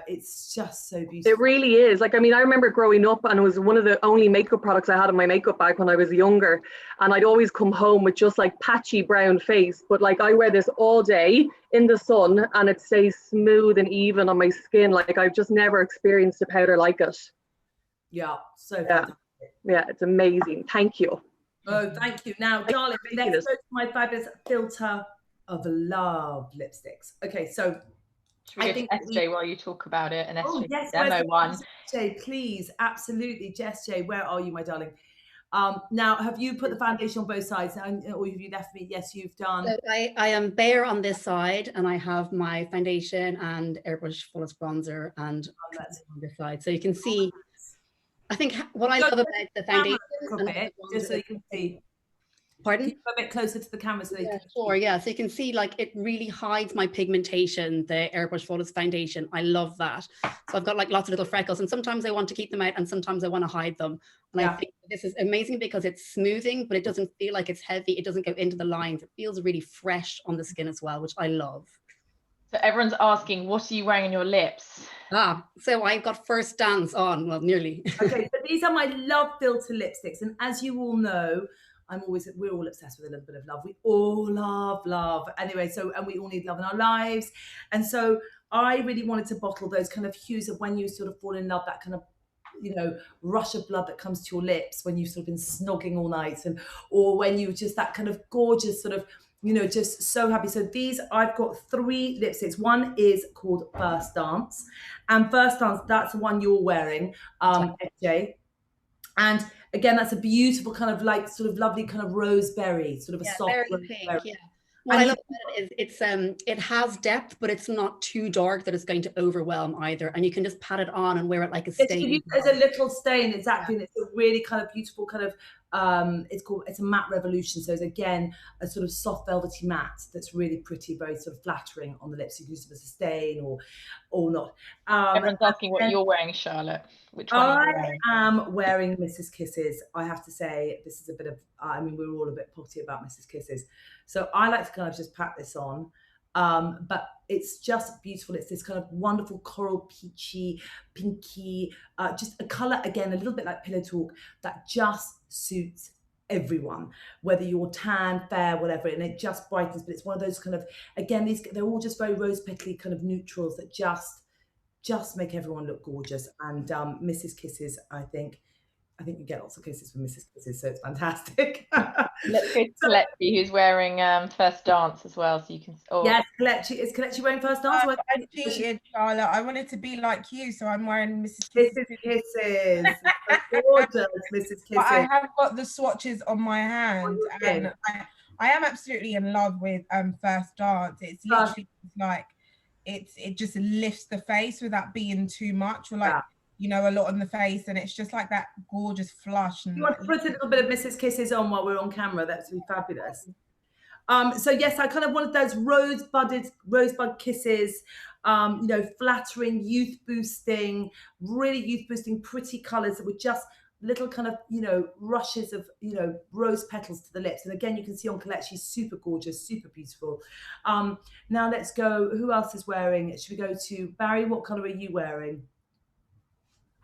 it's just so beautiful. It really is. Like, I mean, I remember growing up, and it was one of the only makeup products I had in my makeup bag when I was younger. And I'd always come home with just like patchy brown face. But like, I wear this all day in the sun and it stays smooth and even on my skin. Like, I've just never experienced a powder like it. Yeah, so fantastic. Yeah, it's amazing. Thank you. Oh, thank you. Now, darling, let's go to my fabulous filter of love lipsticks. Okay, so should we go to SJ while you talk about it? And SJ, yes, demo one. SJ, please, absolutely. Jess J, where are you, my darling? Now, have you put the foundation on both sides, or have you left me? Yes, you've done. So I am bare on this side, and I have my foundation and Airbrush Flawless Bronzer and on this side. So you can see, I think what I love about the foundation, just so you can see. Pardon? Keep a bit closer to the camera so they can sure, yeah. So you can see, like, it really hides my pigmentation, the Airbrush Flawless foundation. I love that. So I've got like lots of little freckles, and sometimes I want to keep them out and sometimes I want to hide them. And I think this is amazing because it's smoothing, but it doesn't feel like it's heavy. It doesn't go into the lines. It feels really fresh on the skin as well, which I love. So everyone's asking, what are you wearing on your lips? So I've got First Dance on, well, nearly. Okay, so these are my Love Filter lipsticks. And as you all know, we're all obsessed with a little bit of love. We all love. Anyway, and we all need love in our lives. And so I really wanted to bottle those kind of hues of when you sort of fall in love, that kind of, you know, rush of blood that comes to your lips when you've sort of been snogging all night, or when you just that kind of gorgeous sort of, you know, just so happy. So these, I've got 3 lipsticks. One is called First Dance, and First Dance, that's the one you're wearing, FJ. And again, that's a beautiful kind of like sort of lovely kind of roseberry, sort of a soft very pink, yeah. What I love about it is it has depth, but it's not too dark that it's going to overwhelm either. And you can just pat it on and wear it like a stain. There's a little stain, exactly. And it's a really kind of beautiful kind of, it's a matte revolution. So it's again, a sort of soft velvety matte that's really pretty, very sort of flattering on the lips. You can use it as a stain or not. Everyone's asking what you're wearing, Charlotte. Which one are you wearing? I am wearing Mrs. Kisses. I have to say, this is a bit of, I mean, we're all a bit potty about Mrs. Kisses. So I like to kind of just pat this on. But it's just beautiful. It's this kind of wonderful coral peachy, pinky, just a color, again, a little bit like Pillow Talk, that just suits everyone, whether you're tan, fair, whatever, and it just brightens. But it's one of those kind of, again, they're all just very rose petally kind of neutrals that just make everyone look gorgeous. And Mrs. Kisses, I think you get lots of kisses from Mrs. Kisses, so it's fantastic. Let's go to Kelechi, who's wearing First Dance as well, so you can. Oh. Yes, Kelechi. Is Kelechi wearing First Dance? I cheated, Charlotte. I wanted to be like you, so I'm wearing Mrs. Kisses. Gorgeous, Mrs. Kisses. But I have got the swatches on my hand, and I am absolutely in love with First Dance. It's literally like it just lifts the face without being too much, or like. You know, a lot on the face, and it's just like that gorgeous flush. And you want to put a little bit of Mrs. Kisses on while we're on camera? That would be fabulous. So yes, I kind of wanted those rosebud kisses, you know, flattering, youth boosting, really youth boosting, pretty colors that were just little kind of, you know, rushes of, you know, rose petals to the lips. And again, you can see on Colette, she's super gorgeous, super beautiful. Now let's go. Who else is wearing? Should we go to Barry? What color are you wearing?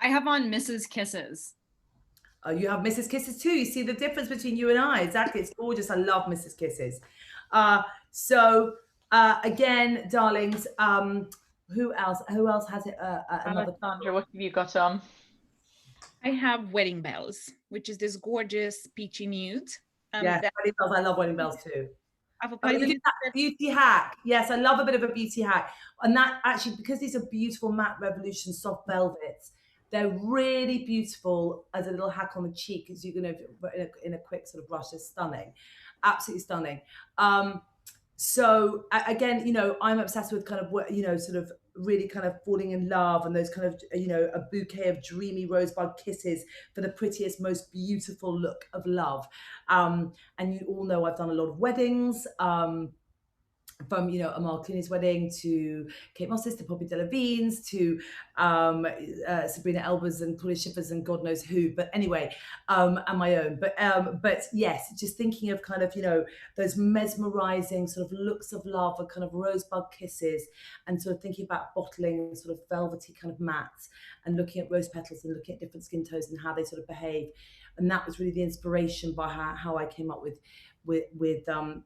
I have on Mrs. Kisses. Oh, you have Mrs. Kisses too. You see the difference between you and I. Exactly. It's gorgeous. I love Mrs. Kisses. So again, darlings, who else has it? Alexandra, what have you got on? I have Wedding Bells, which is this gorgeous peachy nude. Yes, Wedding Bells. I love Wedding Bells too. I've applied beauty hack. Yes, I love a bit of a beauty hack. And that actually, because these are beautiful matte revolution soft velvets, they're really beautiful as a little hack on the cheek, as you're going to in a quick sort of brush. They're stunning, absolutely stunning. So again, you know, I'm obsessed with kind of what, you know, sort of really kind of falling in love, and those kind of, you know, a bouquet of dreamy rosebud kisses for the prettiest, most beautiful look of love. And you all know I've done a lot of weddings. From, you know, Amal Clooney's wedding to Kate Moss's to Poppy Delavigne's to Sabrina Elba's and Claudia Schiffer's and God knows who. But anyway, and my own. But yes, just thinking of kind of, you know, those mesmerizing sort of looks of love, or kind of rosebud kisses, and sort of thinking about bottling sort of velvety kind of mattes, and looking at rose petals and looking at different skin tones and how they sort of behave. And that was really the inspiration by how I came up with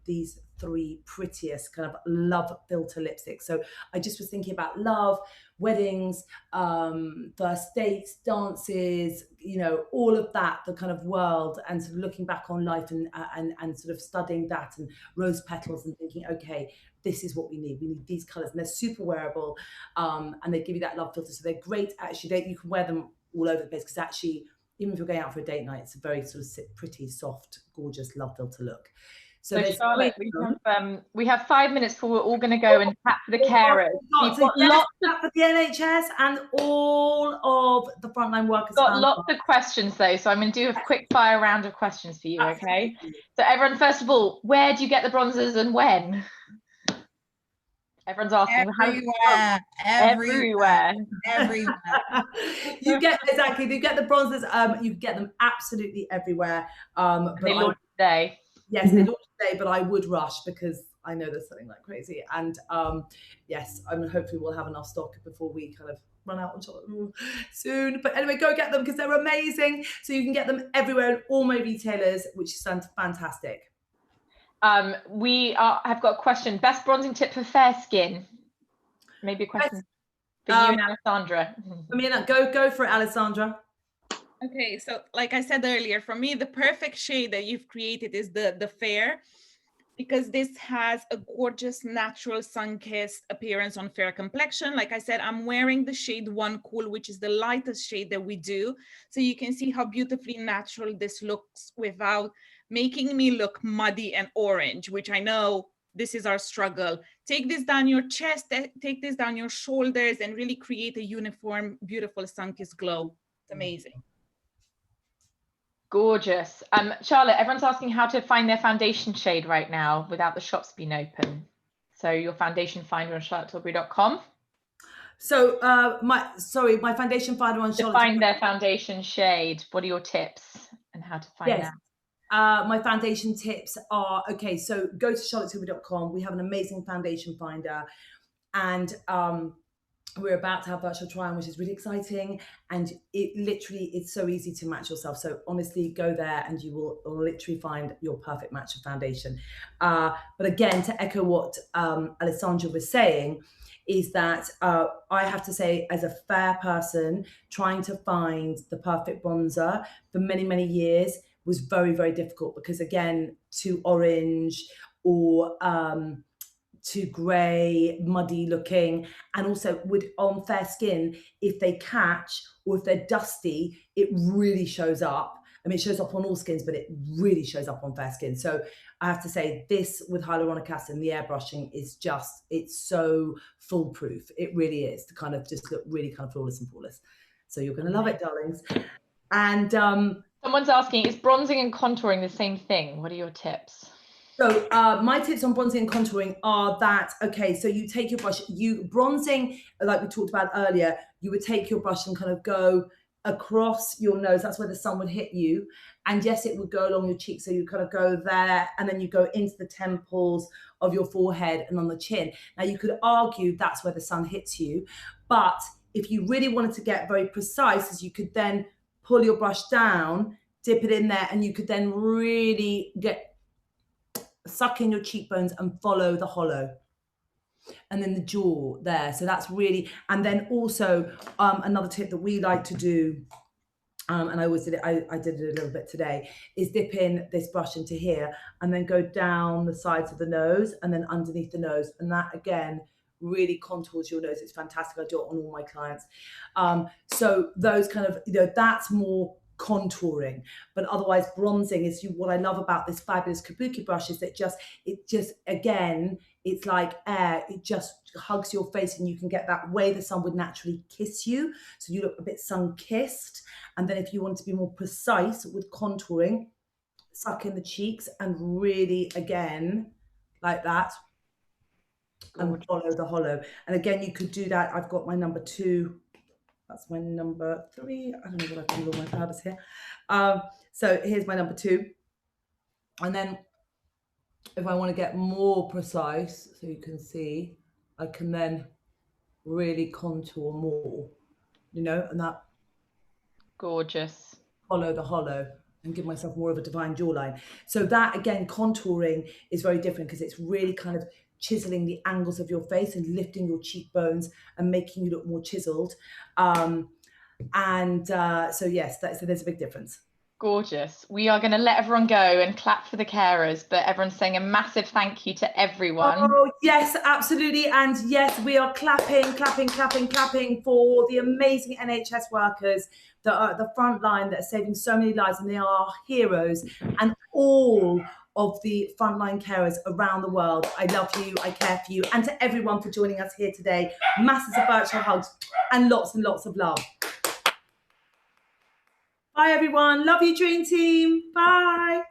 these 3 prettiest kind of love filter lipsticks. So I just was thinking about love, weddings, first dates, dances, you know, all of that, the kind of world, and sort of looking back on life and sort of studying that, and rose petals, and thinking, okay, this is what we need. We need these colors, and they're super wearable, and they give you that love filter. So they're great. Actually, you can wear them all over the place, because actually, even if you're going out for a date night, it's a very sort of pretty, soft, gorgeous Love Filter look. So Charlotte, we have 5 minutes before we're all going to go and tap for the carers. We've got lots for the NHS and all of the frontline workers. Got lots of questions though, so I'm going to do a quick fire round of questions for you, okay? So everyone, first of all, where do you get the bronzers and when? Everyone's asking. Everywhere. You get the bronzers. You get them absolutely everywhere. But they launch today. Yes, they launch today, but I would rush because I know they're selling like crazy. And yes, hopefully we'll have enough stock before we kind of run out on Charlotte soon. But anyway, go get them because they're amazing. So you can get them everywhere in all my retailers, which is fantastic. We have got a question. Best bronzing tip for fair skin? Maybe a question for you and Alessandra. I mean, go for it, Alessandra. Okay, so like I said earlier, for me, the perfect shade that you've created is the fair, because this has a gorgeous natural sun-kissed appearance on fair complexion. Like I said, I'm wearing the shade 1 Cool, which is the lightest shade that we do. So you can see how beautifully natural this looks without making me look muddy and orange, which I know this is our struggle. Take this down your chest, take this down your shoulders, and really create a uniform, beautiful sun-kissed glow. It's amazing. Gorgeous. Charlotte, everyone's asking how to find their foundation shade right now without the shops being open. So your foundation finder on charlottetilbury.com. So my foundation finder on Charlotte. To find their foundation shade. What are your tips and how to find that? My foundation tips are, okay, so go to charlottetilbury.com. We have an amazing foundation finder, and we're about to have virtual try-on, which is really exciting. And it's so easy to match yourself. So honestly, go there and you will literally find your perfect match of foundation. But again, to echo what Alessandra was saying, is that I have to say, as a fair person, trying to find the perfect bronzer for many, many years was very, very difficult, because again, too orange or too grey, muddy looking, and also on fair skin, if they catch or if they're dusty, it really shows up. I mean, it shows up on all skins, but it really shows up on fair skin. So I have to say, this with hyaluronic acid and the airbrushing is just, it's so foolproof. It really is, to kind of just look really kind of flawless and flawless. So you're going to love it, darlings. And someone's asking, is bronzing and contouring the same thing? What are your tips? So my tips on bronzing and contouring are that, okay, so you take your brush, bronzing, like we talked about earlier, you would take your brush and kind of go across your nose. That's where the sun would hit you. And yes, it would go along your cheeks. So you kind of go there, and then you go into the temples of your forehead and on the chin. Now you could argue that's where the sun hits you. But if you really wanted to get very precise, is you could then pull your brush down, dip it in there, and you could then really suck in your cheekbones and follow the hollow, and then the jaw there. So that's really, and then also another tip that we like to do, and I always did it, I did it a little bit today, is dip in this brush into here and then go down the sides of the nose and then underneath the nose, and that again really contours your nose. It's fantastic. I do it on all my clients. So those kind of, that's more contouring. But otherwise, bronzing is what I love about this fabulous kabuki brush, is that it just again, it's like air. It just hugs your face, and you can get that way the sun would naturally kiss you, so you look a bit sun-kissed. And then if you want to be more precise with contouring, suck in the cheeks and really again like that, and follow the hollow. And again, you could do that. I've got my number 2. That's my number 3. I don't know what I've done with all my powders here. So here's my number 2. And then if I want to get more precise, so you can see, I can then really contour more, and that. Gorgeous. Follow the hollow and give myself more of a divine jawline. So that, again, contouring is very different, because it's really kind of chiseling the angles of your face and lifting your cheekbones and making you look more chiseled. So yes, so there's a big difference. Gorgeous. We are going to let everyone go and clap for the carers, but everyone's saying a massive thank you to everyone. Oh, yes, absolutely. And yes, we are clapping for the amazing NHS workers that are at the front line that are saving so many lives, and they are our heroes, and all of the frontline carers around the world. I love you, I care for you, and to everyone for joining us here today. Masses of virtual hugs and lots of love. Bye everyone. Love you, Dream Team. Bye.